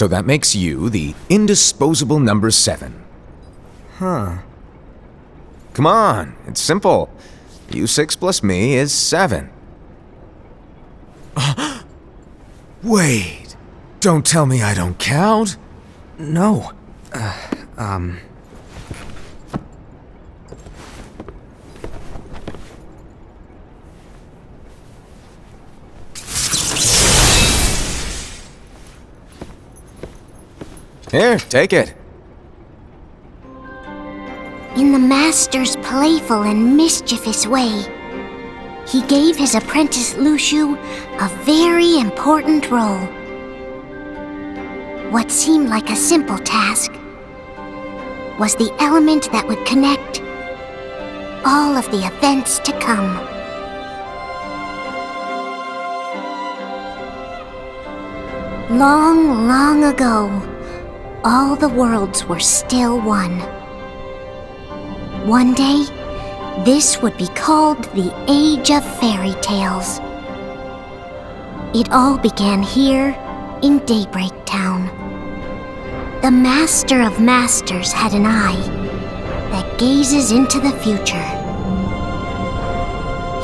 So that makes you the indisposable number 7. Huh. Come on, it's simple. U6 plus me is 7. Wait, don't tell me I don't count? No. Here, take it. In the master's playful and mischievous way, he gave his apprentice Luciu a very important role. What seemed like a simple task was the element that would connect all of the events to come. Long, long ago, all the worlds were still one. One day, this would be called the Age of Fairy Tales. It all began here in Daybreak Town. The Master of Masters had an eye that gazes into the future.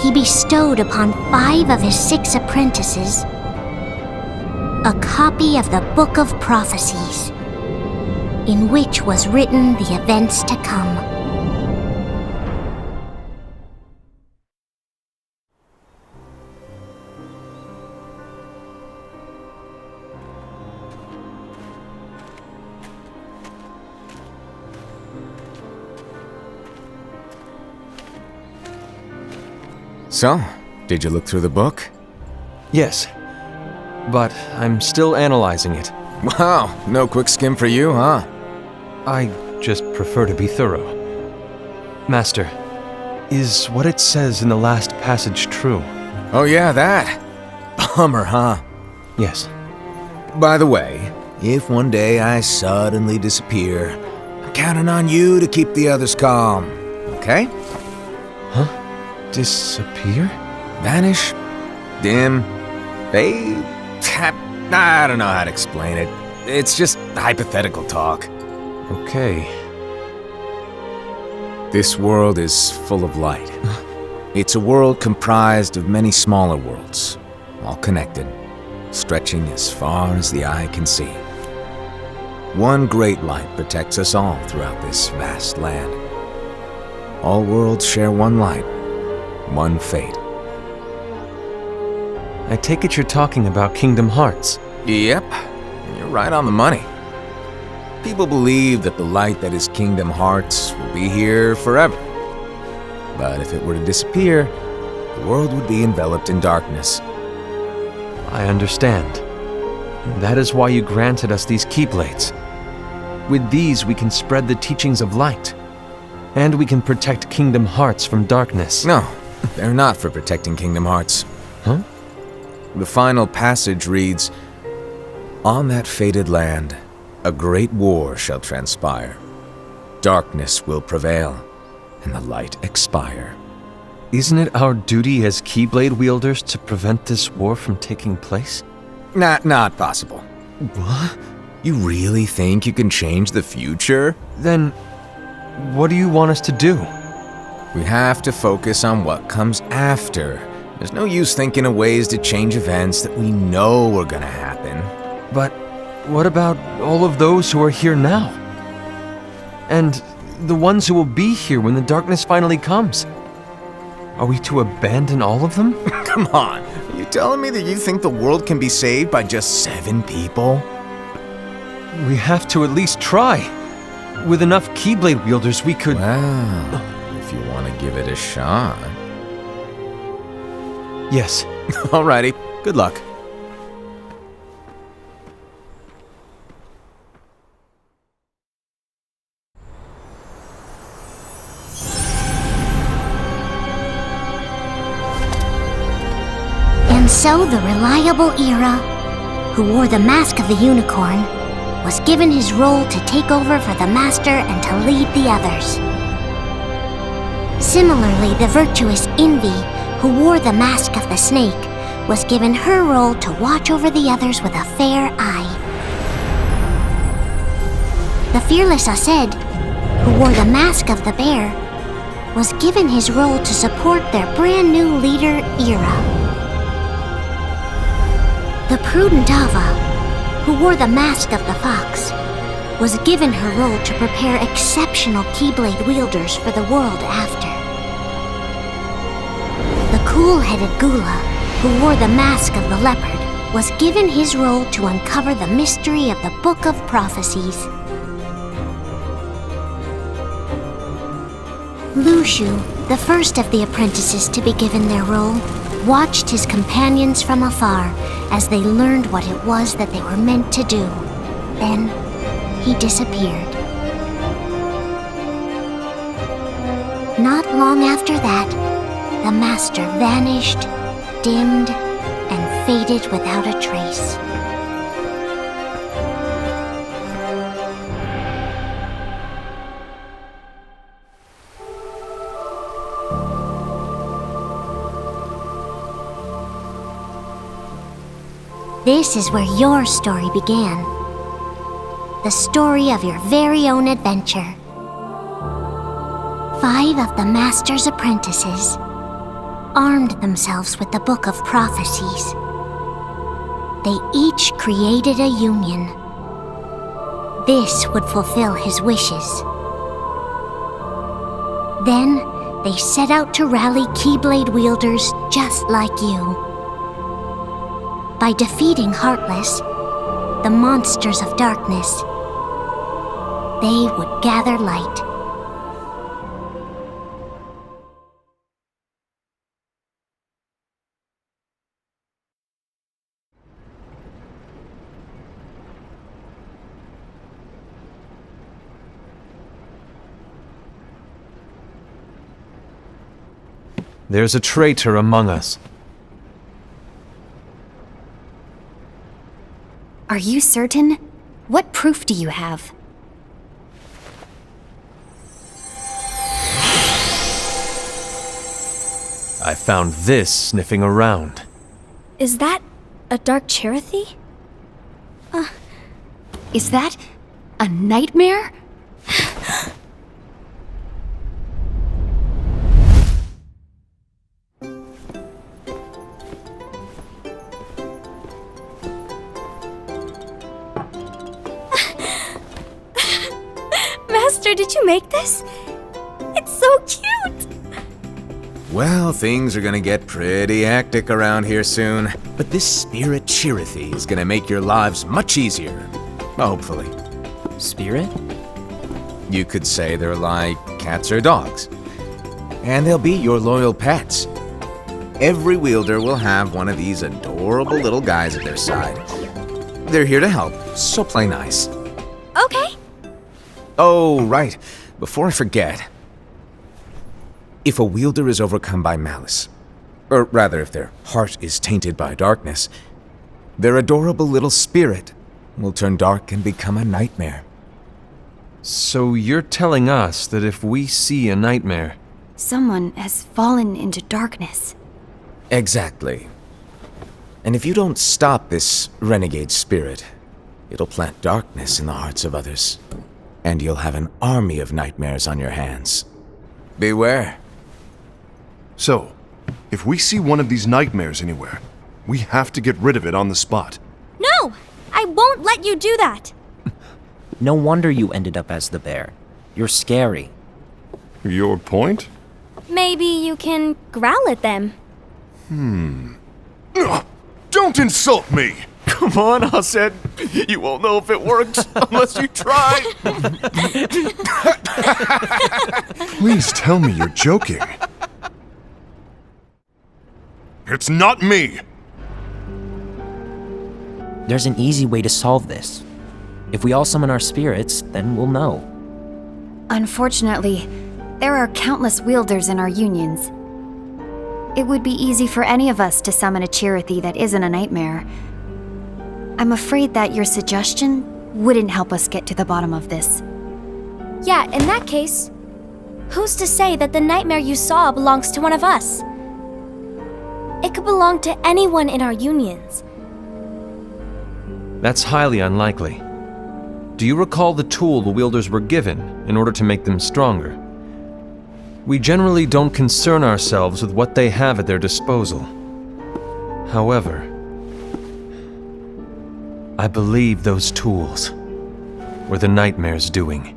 He bestowed upon 5 of his 6 apprentices a copy of the Book of Prophecies, in which was written the events to come. So, did you look through the book? Yes. But I'm still analyzing it. Wow, no quick skim for you, huh? I just prefer to be thorough. Master, is what it says in the last passage true? Oh yeah, that. Bummer, huh? Yes. By the way, if one day I suddenly disappear, I'm counting on you to keep the others calm, okay? Huh? Disappear? Vanish? Dim? Fade? I don't know how to explain it. It's just hypothetical talk. Okay. This world is full of light. It's a world comprised of many smaller worlds, all connected, stretching as far as the eye can see. One great light protects us all throughout this vast land. All worlds share one light, one fate. I take it you're talking about Kingdom Hearts. Yep, you're right on the money. People believe that the light that is Kingdom Hearts will be here forever. But if it were to disappear, the world would be enveloped in darkness. I understand. That is why you granted us these Keyblades. With these, we can spread the teachings of light. And we can protect Kingdom Hearts from darkness. No, they're not for protecting Kingdom Hearts. Huh? The final passage reads, "On that fated land, a great war shall transpire. Darkness will prevail, and the light expire." Isn't it our duty as Keyblade wielders to prevent this war from taking place? Not possible. What? You really think you can change the future? Then, what do you want us to do? We have to focus on what comes after. There's no use thinking of ways to change events that we know are gonna happen. But what about all of those who are here now? And the ones who will be here when the darkness finally comes? Are we to abandon all of them? Come on, are you telling me that you think the world can be saved by just 7 people? We have to at least try. With enough Keyblade wielders, we could... Well, if you want to give it a shot. Yes. Alrighty, good luck. And so the reliable Era, who wore the mask of the unicorn, was given his role to take over for the Master and to lead the others. Similarly, the virtuous Envy, who wore the mask of the snake, was given her role to watch over the others with a fair eye. The fearless Ased, who wore the mask of the bear, was given his role to support their brand new leader, Ira. The prudent Ava, who wore the mask of the fox, was given her role to prepare exceptional Keyblade wielders for the world after. The cool-headed Gula, who wore the mask of the leopard, was given his role to uncover the mystery of the Book of Prophecies. Lushu, the first of the apprentices to be given their role, watched his companions from afar as they learned what it was that they were meant to do. Then, he disappeared. Not long after that, the master vanished, dimmed, and faded without a trace. This is where your story began. The story of your very own adventure. 5 of the Master's apprentices armed themselves with the Book of Prophecies. They each created a union. This would fulfill his wishes. Then, they set out to rally Keyblade wielders just like you. By defeating Heartless, the monsters of darkness, they would gather light. There's a traitor among us. Are you certain? What proof do you have? I found this sniffing around. Is that a dark Cherothy? Is that a nightmare? Master, did you make this? It's so cute! Well, things are gonna get pretty hectic around here soon. But this spirit Cherothy is gonna make your lives much easier. Hopefully. Spirit? You could say they're like cats or dogs. And they'll be your loyal pets. Every wielder will have one of these adorable little guys at their side. They're here to help, so play nice. Okay. Oh, right. Before I forget. If a wielder is overcome by malice, or rather if their heart is tainted by darkness, their adorable little spirit will turn dark and become a nightmare. So you're telling us that if we see a nightmare... Someone has fallen into darkness. Exactly. And if you don't stop this renegade spirit, it'll plant darkness in the hearts of others. And you'll have an army of nightmares on your hands. Beware. So, if we see one of these nightmares anywhere, we have to get rid of it on the spot. No! I won't let you do that! No wonder you ended up as the bear. You're scary. Your point? Maybe you can growl at them. Ugh, don't insult me! Come on, Ased. You won't know if it works unless you try. Please tell me you're joking. It's not me! There's an easy way to solve this. If we all summon our spirits, then we'll know. Unfortunately, there are countless wielders in our unions. It would be easy for any of us to summon a Cherothy that isn't a nightmare. I'm afraid that your suggestion wouldn't help us get to the bottom of this. Yeah, in that case, who's to say that the nightmare you saw belongs to one of us? It could belong to anyone in our unions. That's highly unlikely. Do you recall the tool the wielders were given in order to make them stronger? We generally don't concern ourselves with what they have at their disposal. However, I believe those tools were the Nightmare's doing.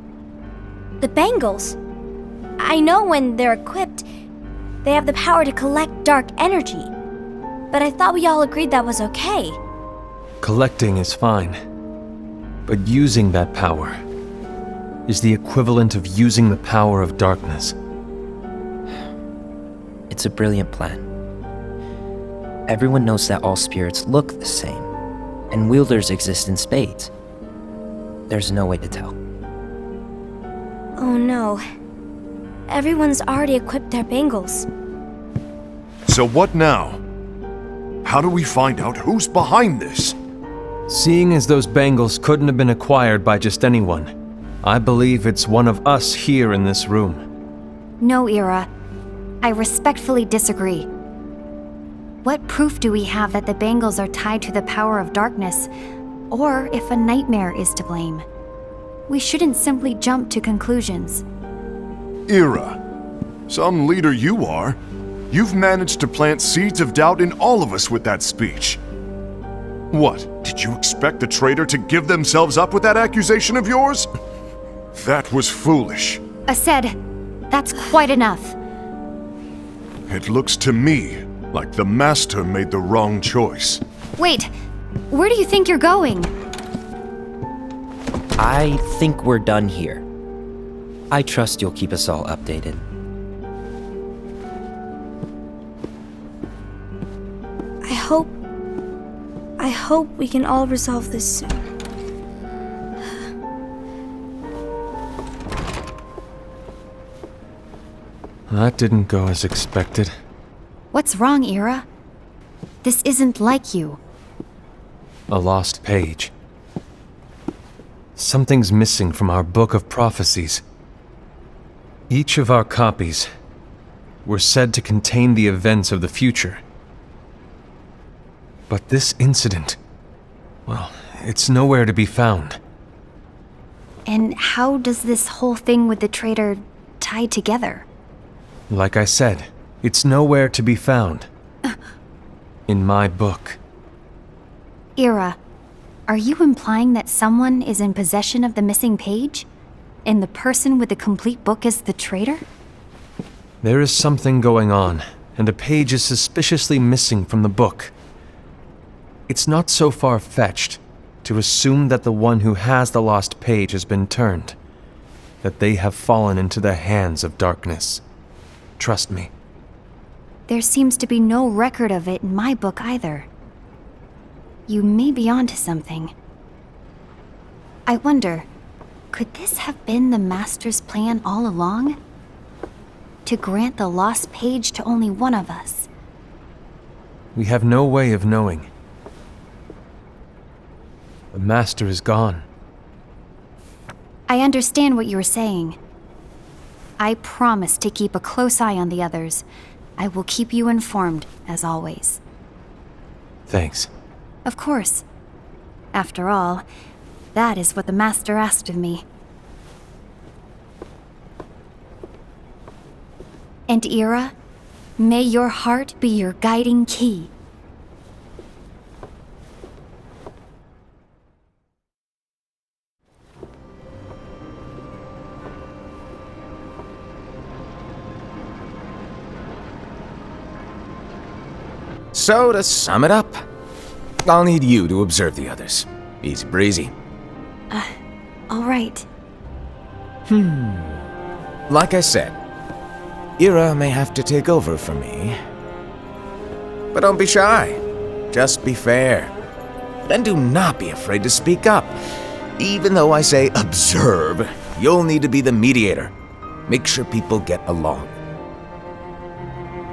The bangles. I know when they're equipped, they have the power to collect dark energy. But I thought we all agreed that was okay. Collecting is fine, but using that power is the equivalent of using the power of darkness. It's a brilliant plan. Everyone knows that all spirits look the same, and wielders exist in spades. There's no way to tell. Oh no. Everyone's already equipped their bangles. So what now? How do we find out who's behind this? Seeing as those bangles couldn't have been acquired by just anyone, I believe it's one of us here in this room. No, Ira. I respectfully disagree. What proof do we have that the bangles are tied to the power of darkness, or if a nightmare is to blame? We shouldn't simply jump to conclusions. Ira, some leader you are. You've managed to plant seeds of doubt in all of us with that speech. What, did you expect the traitor to give themselves up with that accusation of yours? That was foolish. Aced, that's quite enough. It looks to me like the Master made the wrong choice. Wait, where do you think you're going? I think we're done here. I trust you'll keep us all updated. I hope we can all resolve this soon. That didn't go as expected. What's wrong, Ira? This isn't like you. A lost page. Something's missing from our book of prophecies. Each of our copies were said to contain the events of the future. But this incident, well, it's nowhere to be found. And how does this whole thing with the traitor tie together? Like I said, it's nowhere to be found. In my book. Ira, are you implying that someone is in possession of the missing page? And the person with the complete book is the traitor? There is something going on, and a page is suspiciously missing from the book. It's not so far-fetched to assume that the one who has the lost page has been turned, that they have fallen into the hands of darkness. Trust me. There seems to be no record of it in my book either. You may be onto something. I wonder, could this have been the Master's plan all along? To grant the lost page to only one of us? We have no way of knowing. The Master is gone. I understand what you're saying. I promise to keep a close eye on the others. I will keep you informed, as always. Thanks. Of course. After all, that is what the Master asked of me. And Ira, may your heart be your guiding key. So, to sum it up, I'll need you to observe the others. Easy breezy. All right. Like I said, Ira may have to take over for me. But don't be shy. Just be fair. And do not be afraid to speak up. Even though I say observe, you'll need to be the mediator. Make sure people get along.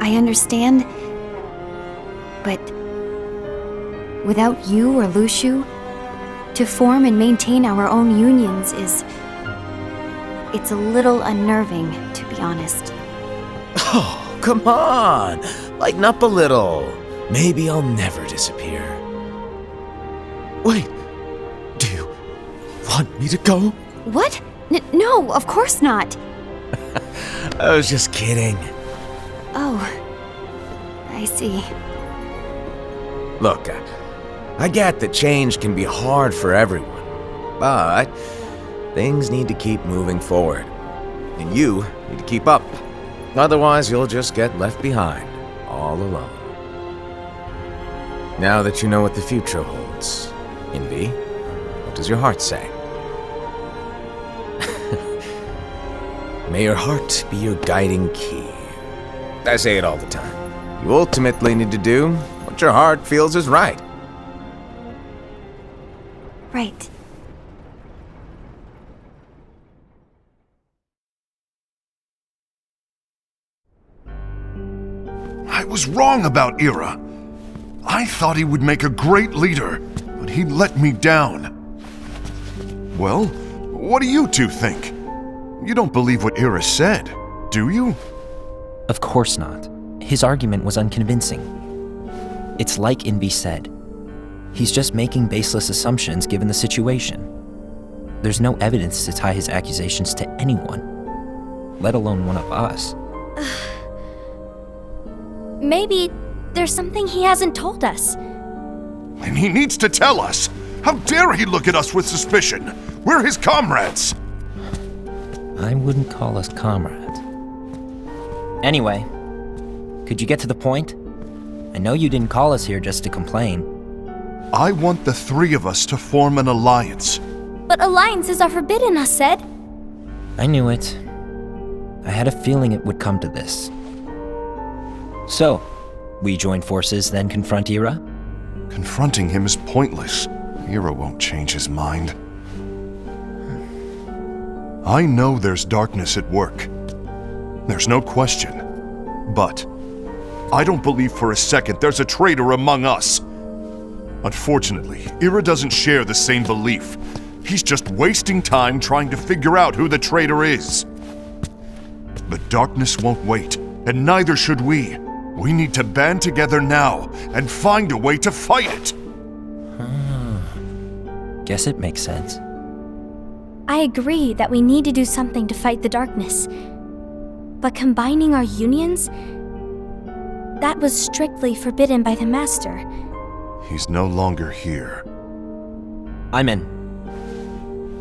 I understand. But without you or Luciu, to form and maintain our own unions it's a little unnerving, to be honest. Oh, come on! Lighten up a little. Maybe I'll never disappear. Wait, do you want me to go? What? No, of course not. I was just kidding. Oh, I see. Look, I get that change can be hard for everyone, but things need to keep moving forward. And you need to keep up. Otherwise, you'll just get left behind, all alone. Now that you know what the future holds, Envy, what does your heart say? May your heart be your guiding key. I say it all the time. You ultimately need to do what your heart feels is right. Right. I was wrong about Ira. I thought he would make a great leader, but he let me down. Well, what do you two think? You don't believe what Ira said, do you? Of course not. His argument was unconvincing. It's like Envy said. He's just making baseless assumptions given the situation. There's no evidence to tie his accusations to anyone, let alone one of us. Maybe there's something he hasn't told us. And he needs to tell us. How dare he look at us with suspicion? We're his comrades. I wouldn't call us comrades. Anyway, could you get to the point? I know you didn't call us here just to complain. I want the three of us to form an alliance. But alliances are forbidden, us said. I knew it. I had a feeling it would come to this. So, we join forces, then confront Ira? Confronting him is pointless. Ira won't change his mind. I know there's darkness at work. There's no question. But I don't believe for a second there's a traitor among us. Unfortunately, Ira doesn't share the same belief. He's just wasting time trying to figure out who the traitor is. The darkness won't wait, and neither should we. We need to band together now and find a way to fight it. Guess it makes sense. I agree that we need to do something to fight the darkness. But combining our unions? That was strictly forbidden by the Master. He's no longer here. I'm in.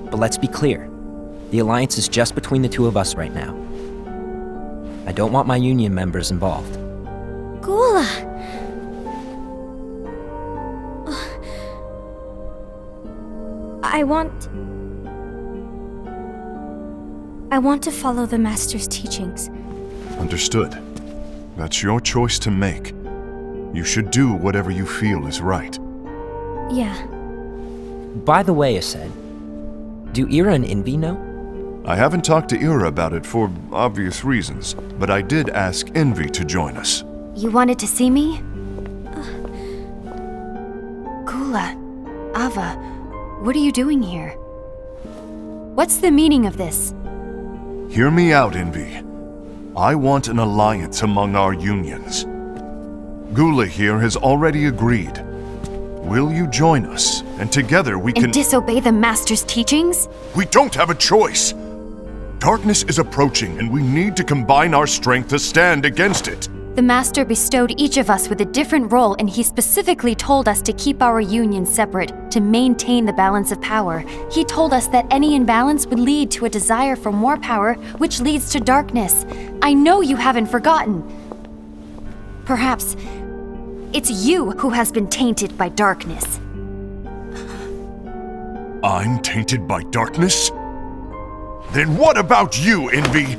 But let's be clear. The alliance is just between the two of us right now. I don't want my union members involved. Gula! I want to follow the Master's teachings. Understood. That's your choice to make. You should do whatever you feel is right. Yeah. By the way, Ased, do Ira and Envy know? I haven't talked to Ira about it for obvious reasons, but I did ask Envy to join us. You wanted to see me? Gula, Ava, what are you doing here? What's the meaning of this? Hear me out, Envy. I want an alliance among our unions. Gula here has already agreed. Will you join us? And together we can— And disobey the Master's teachings? We don't have a choice! Darkness is approaching, and we need to combine our strength to stand against it. The Master bestowed each of us with a different role, and he specifically told us to keep our union separate, to maintain the balance of power. He told us that any imbalance would lead to a desire for more power, which leads to darkness. I know you haven't forgotten. Perhaps it's you who has been tainted by darkness. I'm tainted by darkness? Then what about you, Envy?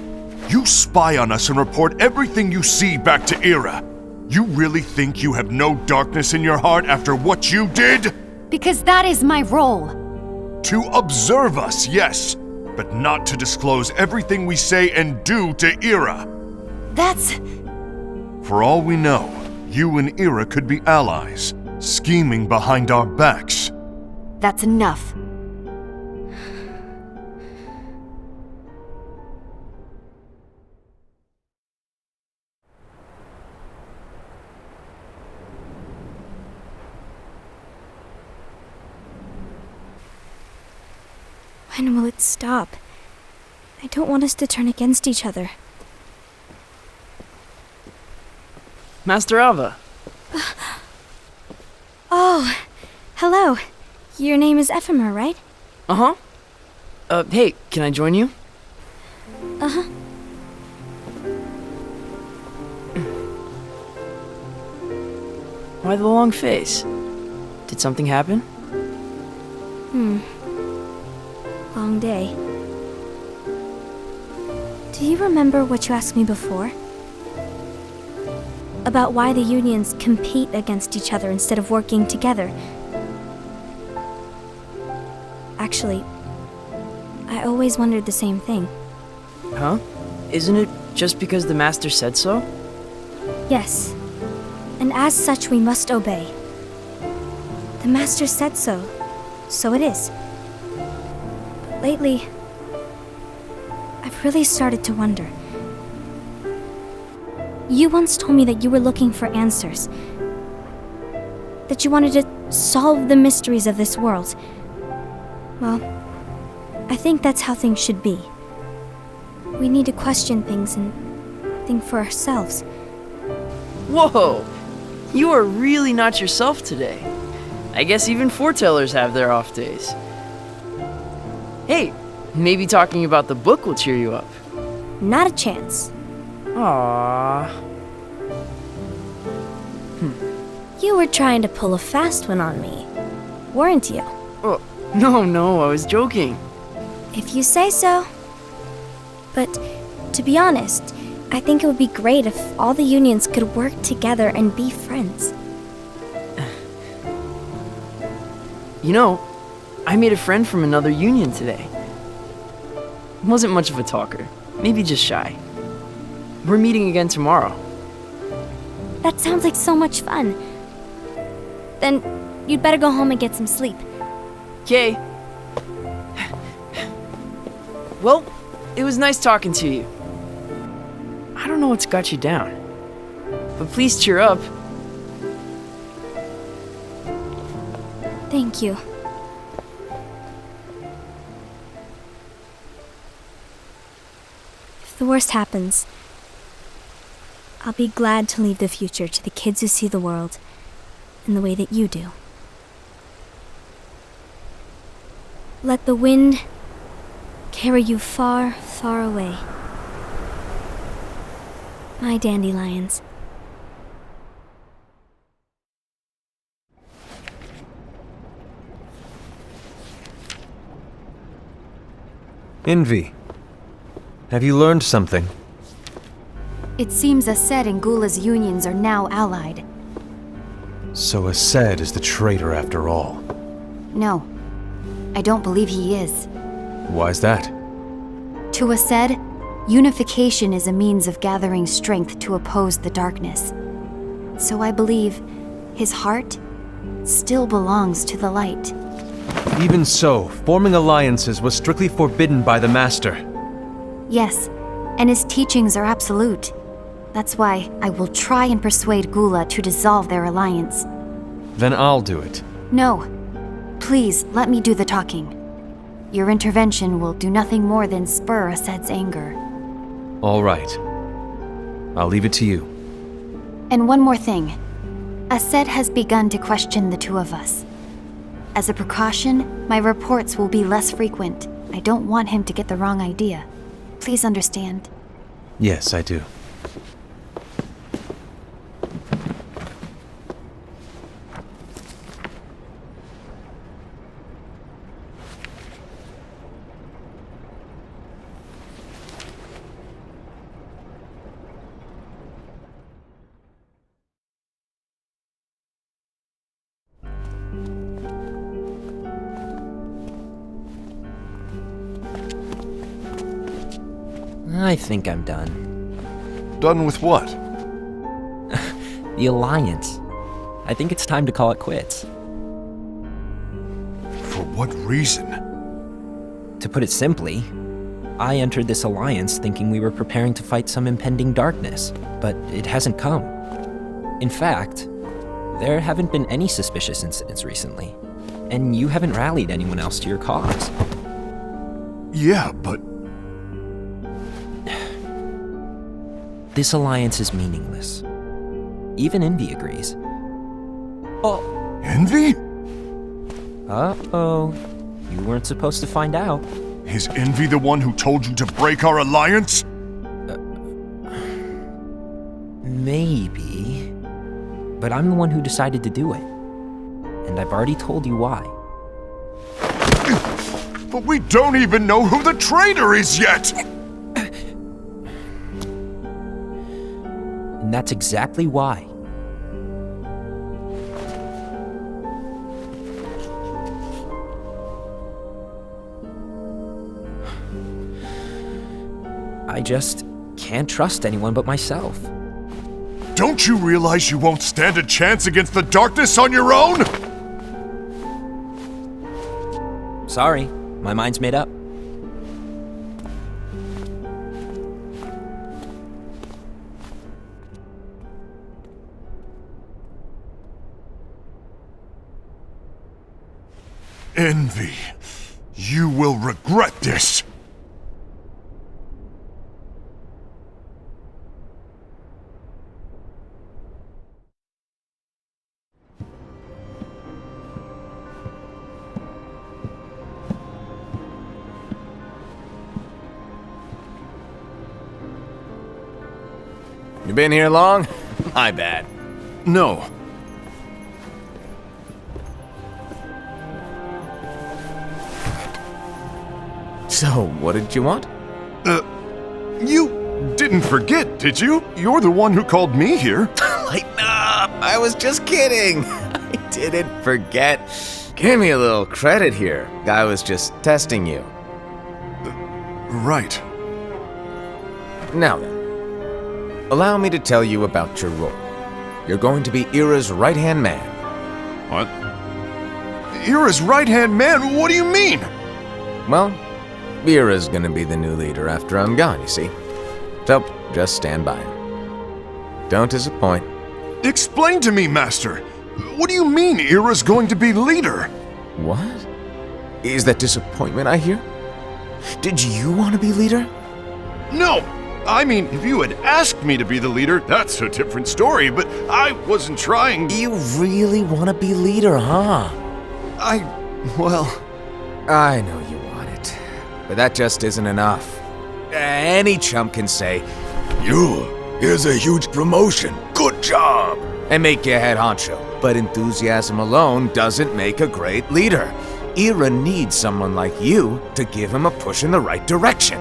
You spy on us and report everything you see back to Ira. You really think you have no darkness in your heart after what you did? Because that is my role. To observe us, yes, but not to disclose everything we say and do to Ira. That's... For all we know, you and Ira could be allies, scheming behind our backs. That's enough. When will it stop? I don't want us to turn against each other. Master Alva. Oh, hello. Your name is Ephemer, right? Uh-huh. Hey, can I join you? Uh-huh. Why the long face? Did something happen? Long day. Do you remember what you asked me before? About why the unions compete against each other instead of working together. Actually, I always wondered the same thing. Huh? Isn't it just because the Master said so? Yes, and as such we must obey. The Master said so, so it is. But lately, I've really started to wonder. You once told me that you were looking for answers. That you wanted to solve the mysteries of this world. Well, I think that's how things should be. We need to question things and think for ourselves. Whoa! You are really not yourself today. I guess even foretellers have their off days. Hey, maybe talking about the book will cheer you up. Not a chance. Aww. You were trying to pull a fast one on me, weren't you? Oh, no, I was joking. If you say so. But, to be honest, I think it would be great if all the unions could work together and be friends. You know, I made a friend from another union today. Wasn't much of a talker, maybe just shy. We're meeting again tomorrow. That sounds like so much fun. Then, you'd better go home and get some sleep. Okay. Well, it was nice talking to you. I don't know what's got you down, but please cheer up. Thank you. If the worst happens, I'll be glad to leave the future to the kids who see the world in the way that you do. Let the wind carry you far, far away. My dandelions. Envy. Have you learned something? It seems Ased and Gula's unions are now allied. So Ased is the traitor after all. No, I don't believe he is. Why's that? To Ased, unification is a means of gathering strength to oppose the darkness. So I believe his heart still belongs to the light. Even so, forming alliances was strictly forbidden by the Master. Yes, and his teachings are absolute. That's why I will try and persuade Gula to dissolve their alliance. Then I'll do it. No. Please, let me do the talking. Your intervention will do nothing more than spur Ased's anger. All right. I'll leave it to you. And one more thing. Ased has begun to question the two of us. As a precaution, my reports will be less frequent. I don't want him to get the wrong idea. Please understand. Yes, I do. I think I'm done. Done with what? The Alliance. I think it's time to call it quits. For what reason? To put it simply, I entered this alliance thinking we were preparing to fight some impending darkness, but it hasn't come. In fact, there haven't been any suspicious incidents recently, and you haven't rallied anyone else to your cause. Yeah, but This alliance is meaningless. Even Envy agrees. Oh. Envy? Uh-oh. You weren't supposed to find out. Is Envy the one who told you to break our alliance? Maybe. But I'm the one who decided to do it. And I've already told you why. But we don't even know who the traitor is yet! And that's exactly why. I just can't trust anyone but myself. Don't you realize you won't stand a chance against the darkness on your own? Sorry, my mind's made up. Envy, you will regret this. You been here long? My bad. No. So, what did you want? You didn't forget, did you? You're the one who called me here. Lighten up! I was just kidding. I didn't forget. Give me a little credit here. I was just testing you. Right. Now then, allow me to tell you about your role. You're going to be Ira's right-hand man. What? Ira's right-hand man? What do you mean? Well, Ira's gonna be the new leader after I'm gone, you see. So, just stand by him. Don't disappoint. Explain to me, Master. What do you mean Ira's going to be leader? What? Is that disappointment I hear? Did you want to be leader? No! I mean, if you had asked me to be the leader, that's a different story, but I wasn't trying. You really want to be leader, huh? Well... I know you want it, but that just isn't enough. Any chump can say, here's a huge promotion, good job, and make you head honcho. But enthusiasm alone doesn't make a great leader. Ira needs someone like you to give him a push in the right direction.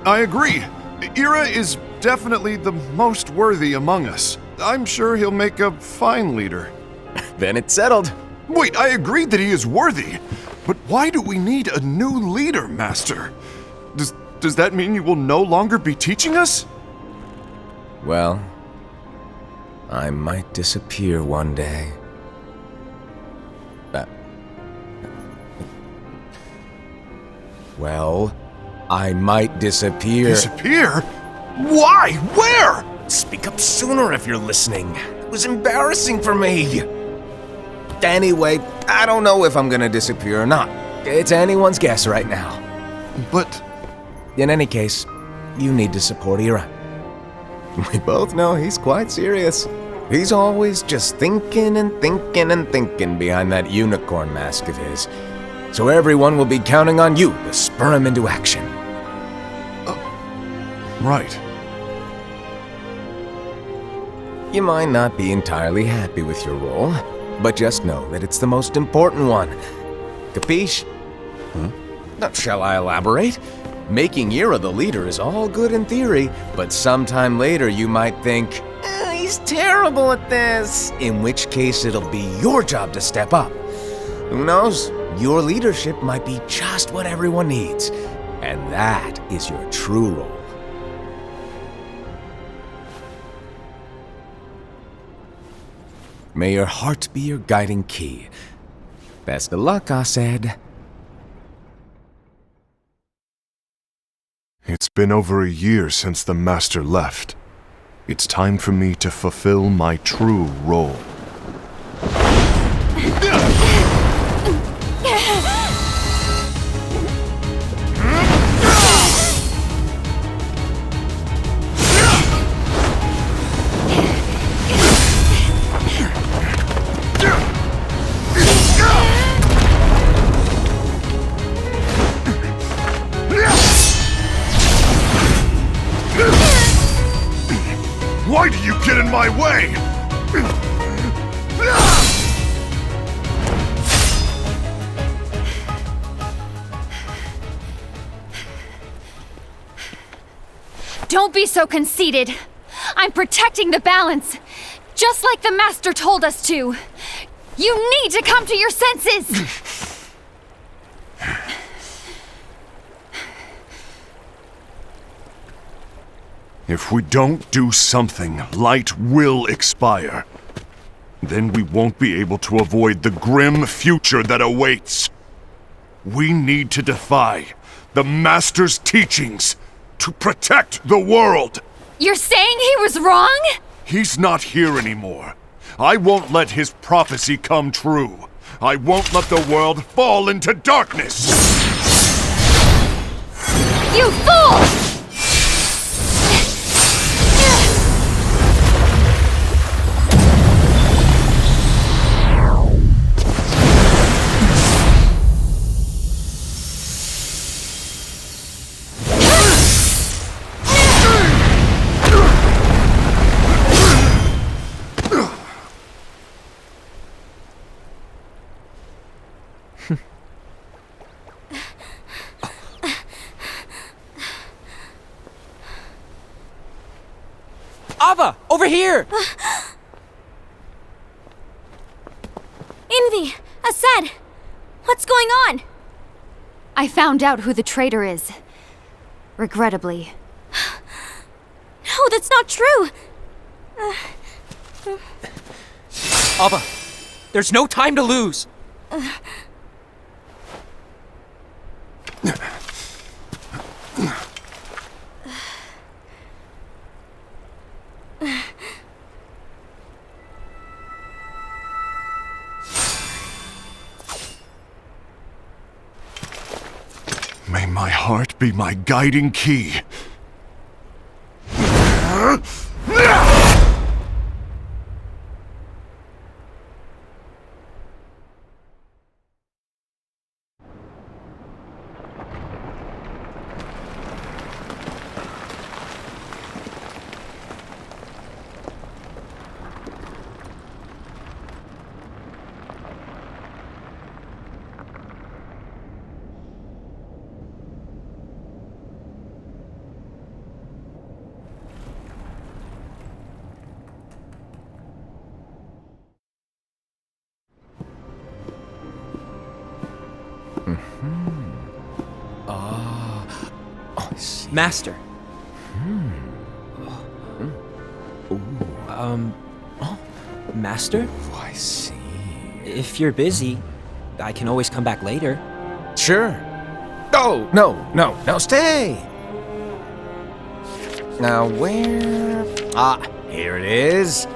I agree. Ira is definitely the most worthy among us. I'm sure he'll make a fine leader. Then it's settled. Wait, I agreed that he is worthy. But why do we need a new leader, Master? Does that mean you will no longer be teaching us? Well, I might disappear one day. Well, I might disappear. Disappear? Why? Where? Speak up sooner if you're listening. It was embarrassing for me. Anyway, I don't know if I'm gonna disappear or not. It's anyone's guess right now. But... In any case, you need to support Ira. We both know he's quite serious. He's always just thinking and thinking and thinking behind that unicorn mask of his. So everyone will be counting on you to spur him into action. Right. You might not be entirely happy with your role, but just know that it's the most important one. Capiche? Now, shall I elaborate? Making Ira the leader is all good in theory, but sometime later you might think, he's terrible at this, in which case it'll be your job to step up. Who knows? Your leadership might be just what everyone needs, and that is your true role. May your heart be your guiding key. Best of luck, I said. It's been over a year since the Master left. It's time for me to fulfill my true role. Why do you get in my way? Don't be so conceited. I'm protecting the balance, just like the Master told us to. You need to come to your senses! If we don't do something, light will expire. Then we won't be able to avoid the grim future that awaits. We need to defy the Master's teachings to protect the world. You're saying he was wrong? He's not here anymore. I won't let his prophecy come true. I won't let the world fall into darkness. You fool! Ava, over here! Envy! Assad! What's going on? I found out who the traitor is. Regrettably. No, that's not true! Ava, there's no time to lose! May my heart be my guiding key. Master. Master? Oh, I see. If you're busy, I can always come back later. Sure. Oh, no, stay! Now where... Ah, here it is.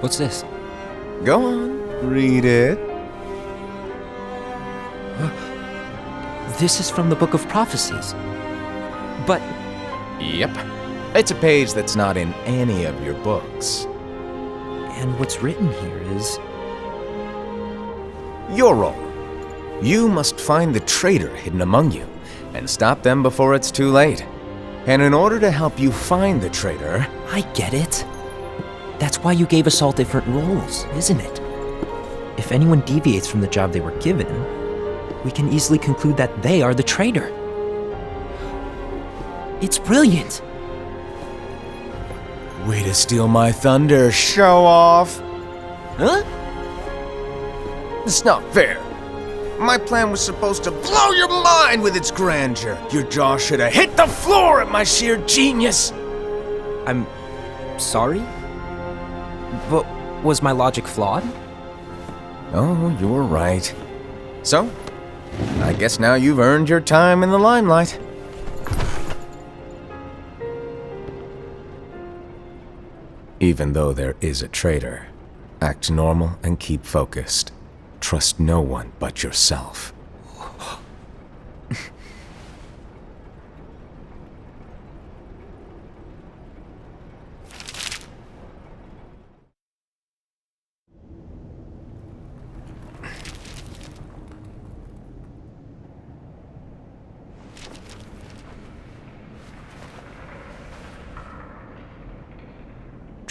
What's this? Go on, read it. This is from the Book of Prophecies. But Yep. It's a page that's not in any of your books. and what's written here is... Your role. You must find the traitor hidden among you, and stop them before it's too late. And in order to help you find the traitor... I get it. That's why you gave us all different roles, isn't it? If anyone deviates from the job they were given, we can easily conclude that they are the traitor. It's brilliant! Way to steal my thunder, show off! Huh? It's not fair. My plan was supposed to blow your mind with its grandeur. Your jaw should have hit the floor at my sheer genius. I'm... sorry? But was my logic flawed? Oh, you're right. So, I guess now you've earned your time in the limelight. Even though there is a traitor, act normal and keep focused. Trust no one but yourself.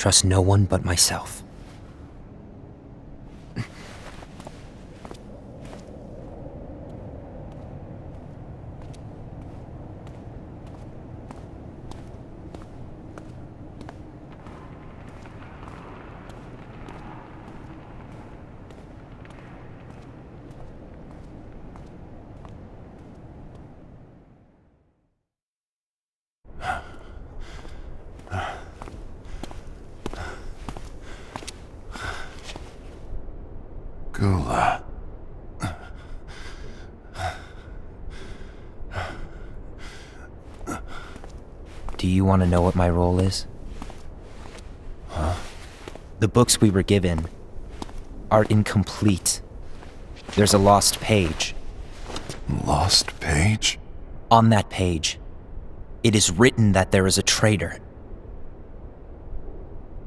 trust no one but myself. Gula. Do you want to know what my role is? Huh? The books we were given are incomplete. There's a lost page. Lost page? On that page, it is written that there is a traitor.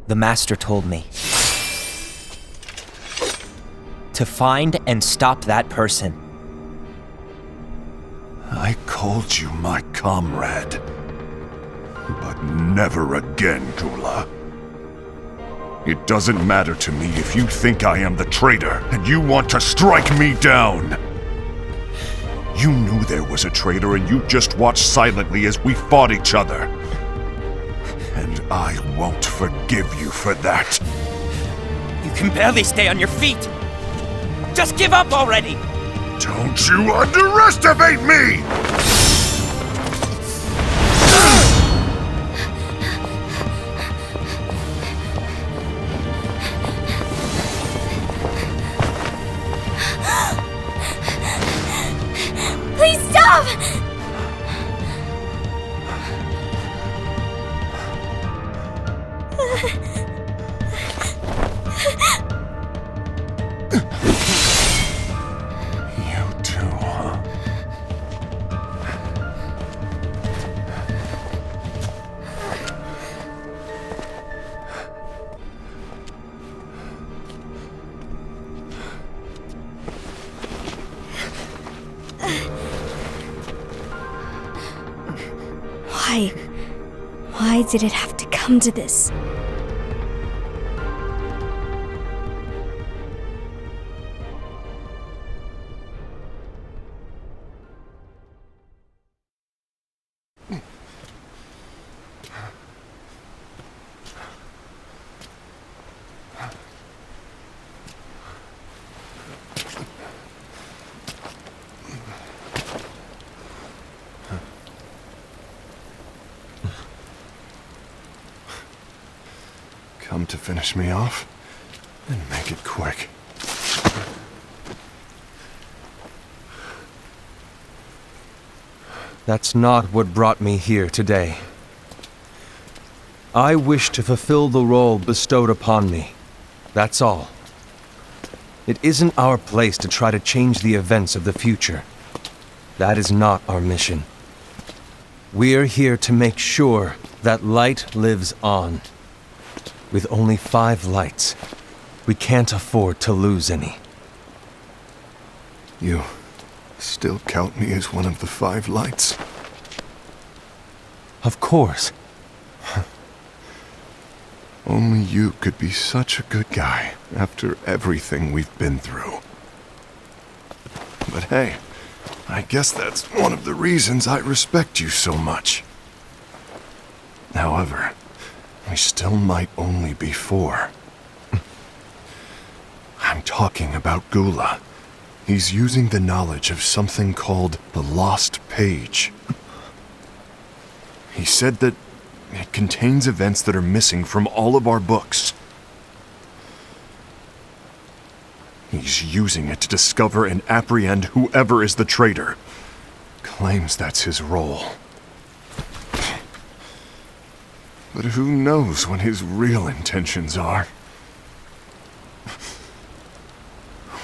The Master told me to find and stop that person. I called you my comrade. But never again, Gula. It doesn't matter to me if you think I am the traitor and you want to strike me down. You knew there was a traitor and you just watched silently as we fought each other. And I won't forgive you for that. You can barely stay on your feet. Just give up already! Don't you underestimate me! Please stop! You too, huh? Why? Why did it have to come to this? Come to finish me off? Then make it quick. That's not what brought me here today. I wish to fulfill the role bestowed upon me. That's all. It isn't our place to try to change the events of the future. That is not our mission. We're here to make sure that light lives on. With only 5 lights, we can't afford to lose any. You still count me as one of the 5 lights? Of course. Only you could be such a good guy after everything we've been through. But hey, I guess that's one of the reasons I respect you so much. However, we still might only be 4. I'm talking about Gula. He's using the knowledge of something called the Lost Page. He said that it contains events that are missing from all of our books. He's using it to discover and apprehend whoever is the traitor. Claims that's his role. But who knows what his real intentions are?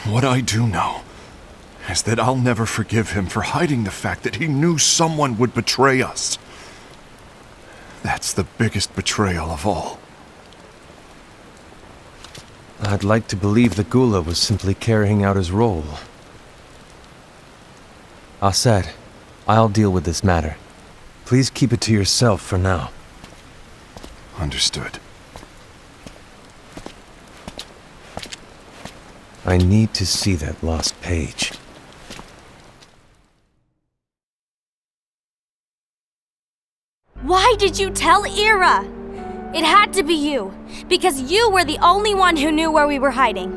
What I do know is that I'll never forgive him for hiding the fact that he knew someone would betray us. That's the biggest betrayal of all. I'd like to believe that Gula was simply carrying out his role. Aset, I'll deal with this matter. Please keep it to yourself for now. Understood. I need to see that lost page. Why did you tell Ira? It had to be you, because you were the only one who knew where we were hiding.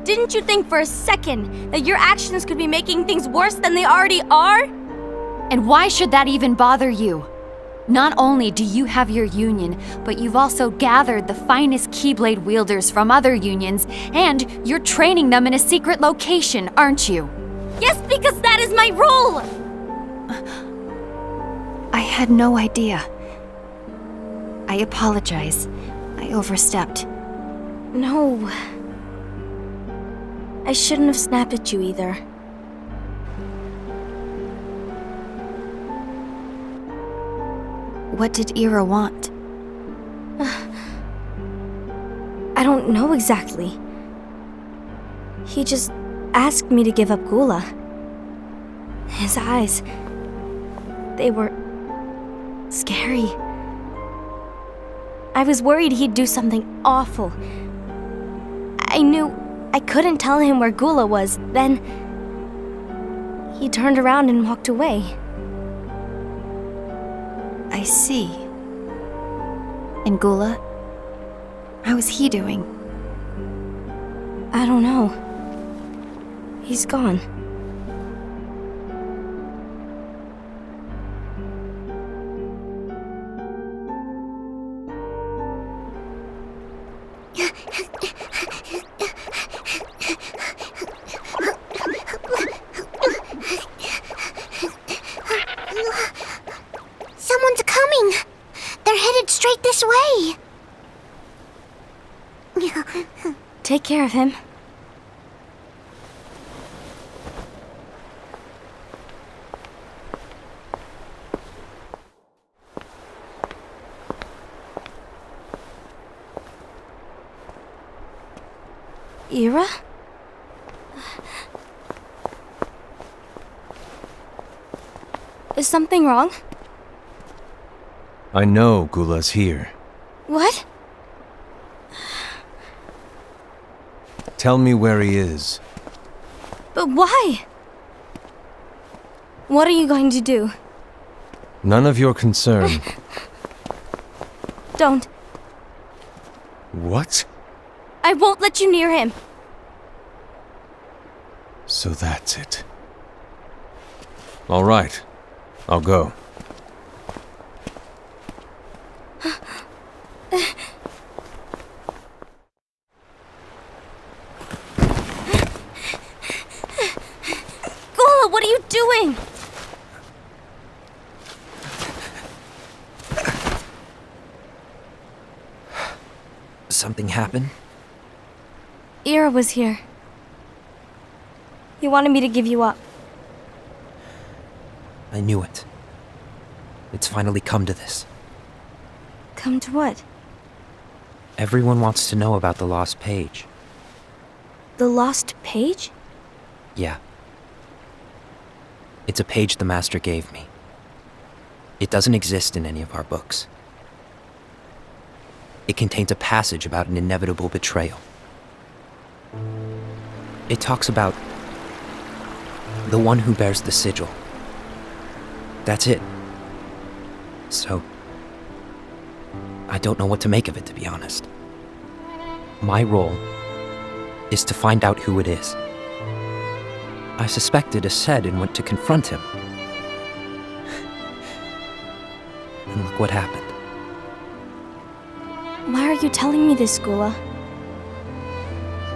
Didn't you think for a second that your actions could be making things worse than they already are? And why should that even bother you? Not only do you have your union, but you've also gathered the finest Keyblade wielders from other unions, and you're training them in a secret location, aren't you? Yes, because that is my role! I had no idea. I apologize. I overstepped. No. I shouldn't have snapped at you either. What did Ira want? I don't know exactly. He just asked me to give up Gula. His eyes, they were scary. I was worried he'd do something awful. I knew I couldn't tell him where Gula was. Then he turned around and walked away. I see. And Gula? How is he doing? I don't know. He's gone. Someone's coming! They're headed straight this way! Take care of him. Ira? Is something wrong? I know Gula's here. What? Tell me where he is. But why? What are you going to do? None of your concern. Don't. What? I won't let you near him. So that's it. All right. I'll go. Gula, what are you doing? Something happened? Ira was here. He wanted me to give you up. I knew it. It's finally come to this. Come to what? Everyone wants to know about the lost page. The lost page? Yeah. It's a page the Master gave me. It doesn't exist in any of our books. It contains a passage about an inevitable betrayal. It talks about the one who bears the sigil. That's it. So, I don't know what to make of it, to be honest. My role is to find out who it is. I suspected a Sed and went to confront him. And look what happened. Why are you telling me this, Gula?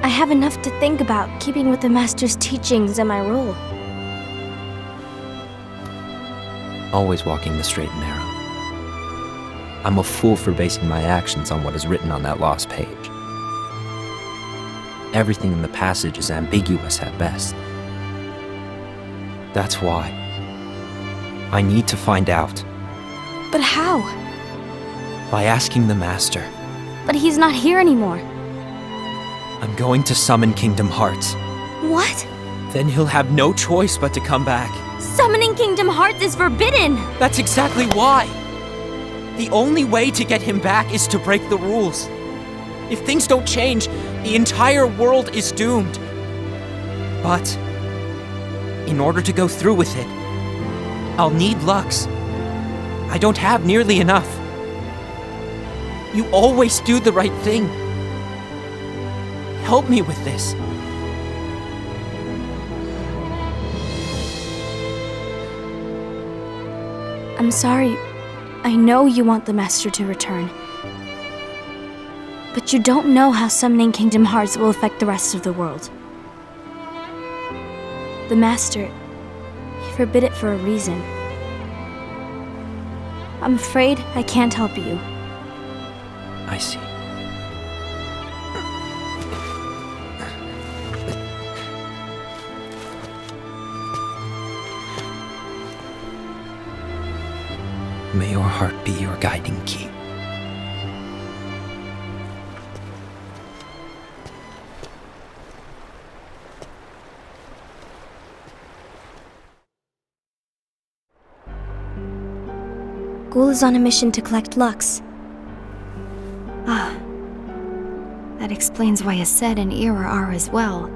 I have enough to think about, keeping with the Master's teachings and my role. Always walking the straight and narrow. I'm a fool for basing my actions on what is written on that lost page. Everything in the passage is ambiguous at best. That's why I need to find out. But how? By asking the Master. But he's not here anymore. I'm going to summon Kingdom Hearts. What? Then he'll have no choice but to come back. Summoning Kingdom Hearts is forbidden! That's exactly why. The only way to get him back is to break the rules. If things don't change, the entire world is doomed. But in order to go through with it, I'll need Lux. I don't have nearly enough. You always do the right thing. Help me with this. I'm sorry. I know you want the Master to return. But you don't know how summoning Kingdom Hearts will affect the rest of the world. The Master, he forbid it for a reason. I'm afraid I can't help you. I see. May your heart be your guiding key. Gula's on a mission to collect Lux. That explains why Aced and Ira are as well.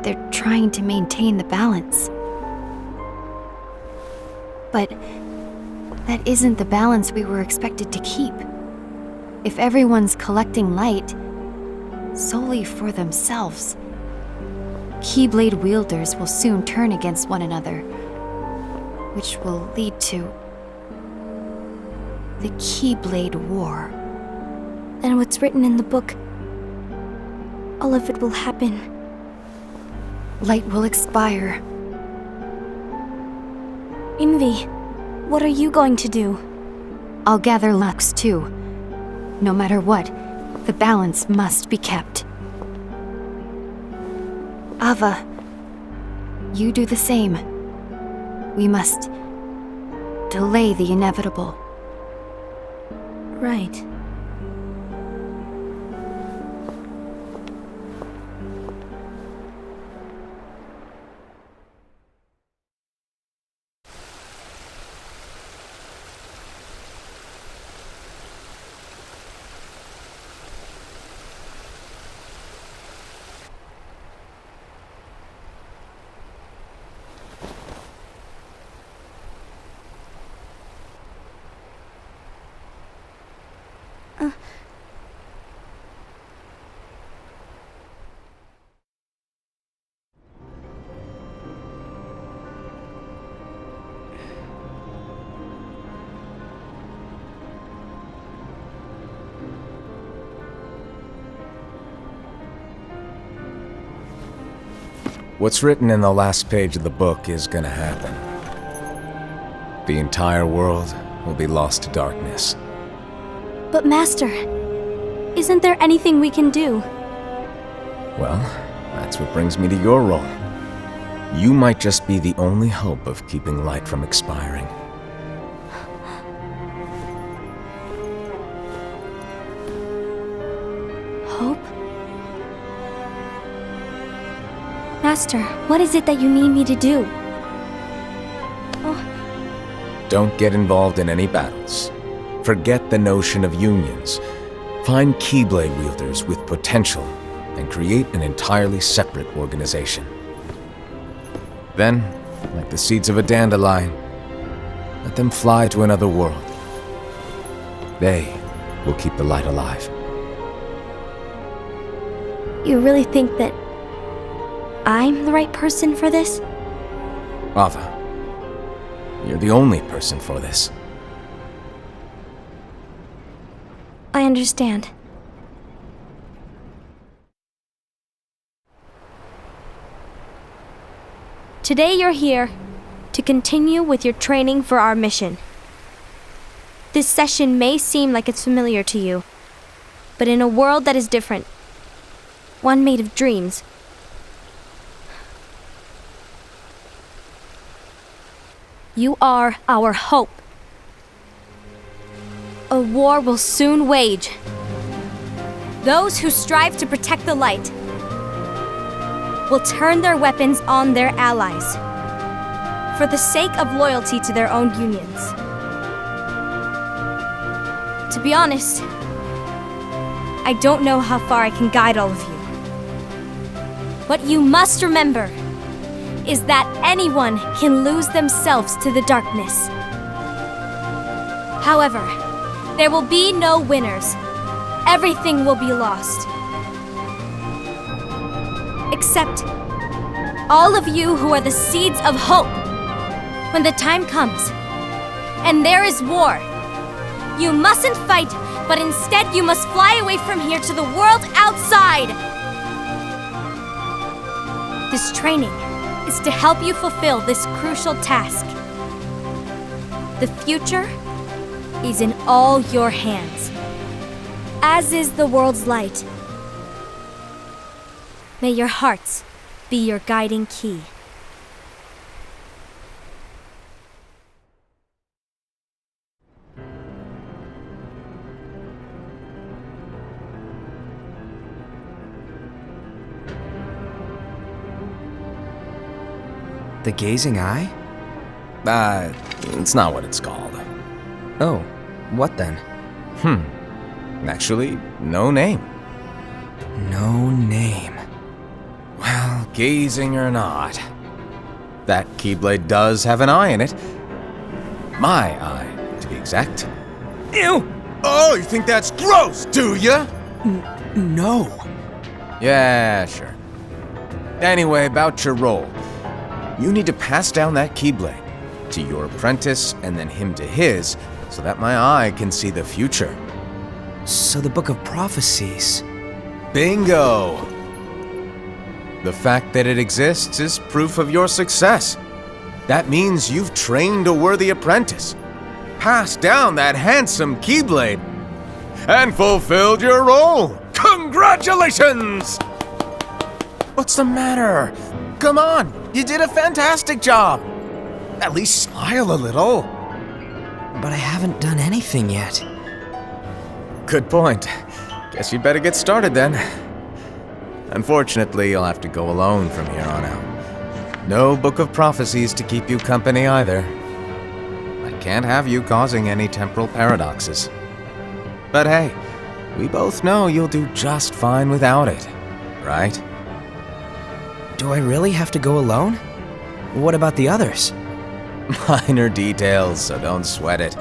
They're trying to maintain the balance. But that isn't the balance we were expected to keep. If everyone's collecting light solely for themselves, Keyblade wielders will soon turn against one another, which will lead to the Keyblade War. Then what's written in the book, all of it will happen. Light will expire. Envy, what are you going to do? I'll gather Lux too. No matter what, the balance must be kept. Ava, you do the same. We must delay the inevitable. Right. What's written in the last page of the book is gonna happen. The entire world will be lost to darkness. But Master, isn't there anything we can do? Well, that's what brings me to your role. You might just be the only hope of keeping light from expiring. Hope? Master, what is it that you need me to do? Don't get involved in any battles. Forget the notion of unions. Find Keyblade wielders with potential and create an entirely separate organization. Then, like the seeds of a dandelion, let them fly to another world. They will keep the light alive. You really think that I'm the right person for this? Ava, you're the only person for this. I understand. Today you're here to continue with your training for our mission. This session may seem like it's familiar to you, but in a world that is different, one made of dreams, you are our hope. A war will soon wage. Those who strive to protect the light will turn their weapons on their allies for the sake of loyalty to their own unions. To be honest, I don't know how far I can guide all of you. But you must remember, is that anyone can lose themselves to the darkness. However, there will be no winners. Everything will be lost. Except all of you who are the seeds of hope. When the time comes, and there is war, you mustn't fight, but instead you must fly away from here to the world outside. This training is to help you fulfill this crucial task. The future is in all your hands, as is the world's light. May your hearts be your guiding key. The gazing eye? It's not what it's called. Oh, what then? Actually, no name. No name. Well, gazing or not, that Keyblade does have an eye in it. My eye, to be exact. Ew! Oh, you think that's gross, do ya? No. Yeah, sure. Anyway, about your role. You need to pass down that Keyblade to your apprentice and then him to his, so that my eye can see the future. So the Book of Prophecies. Bingo! The fact that it exists is proof of your success. That means you've trained a worthy apprentice, passed down that handsome Keyblade, and fulfilled your role. Congratulations! What's the matter? Come on, you did a fantastic job. At least smile a little. But I haven't done anything yet. Good point. Guess you better get started then. Unfortunately, you'll have to go alone from here on out. No Book of Prophecies to keep you company either. I can't have you causing any temporal paradoxes. But hey, we both know you'll do just fine without it, right? Do I really have to go alone? What about the others? Minor details, so don't sweat it.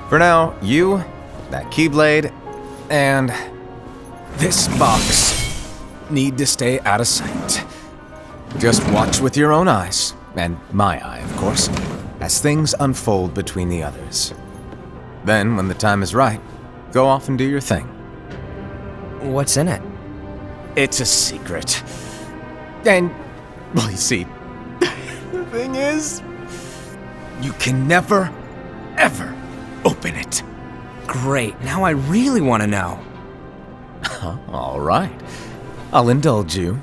For now, you, that Keyblade, and this box need to stay out of sight. Just watch with your own eyes, and my eye, of course, as things unfold between the others. Then, when the time is right, go off and do your thing. What's in it? It's a secret. And, well, you see, the thing is, you can never, ever open it. Great, now I really want to know. All right, I'll indulge you.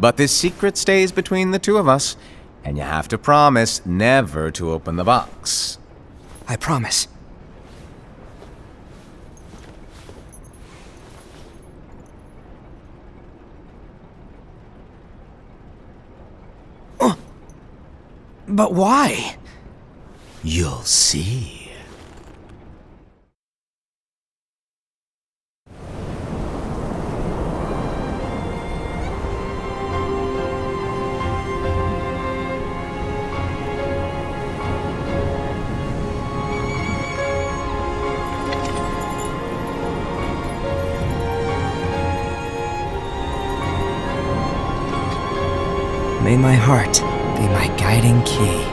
But this secret stays between the two of us, and you have to promise never to open the box. I promise. But why? You'll see. May my heart be my guiding key.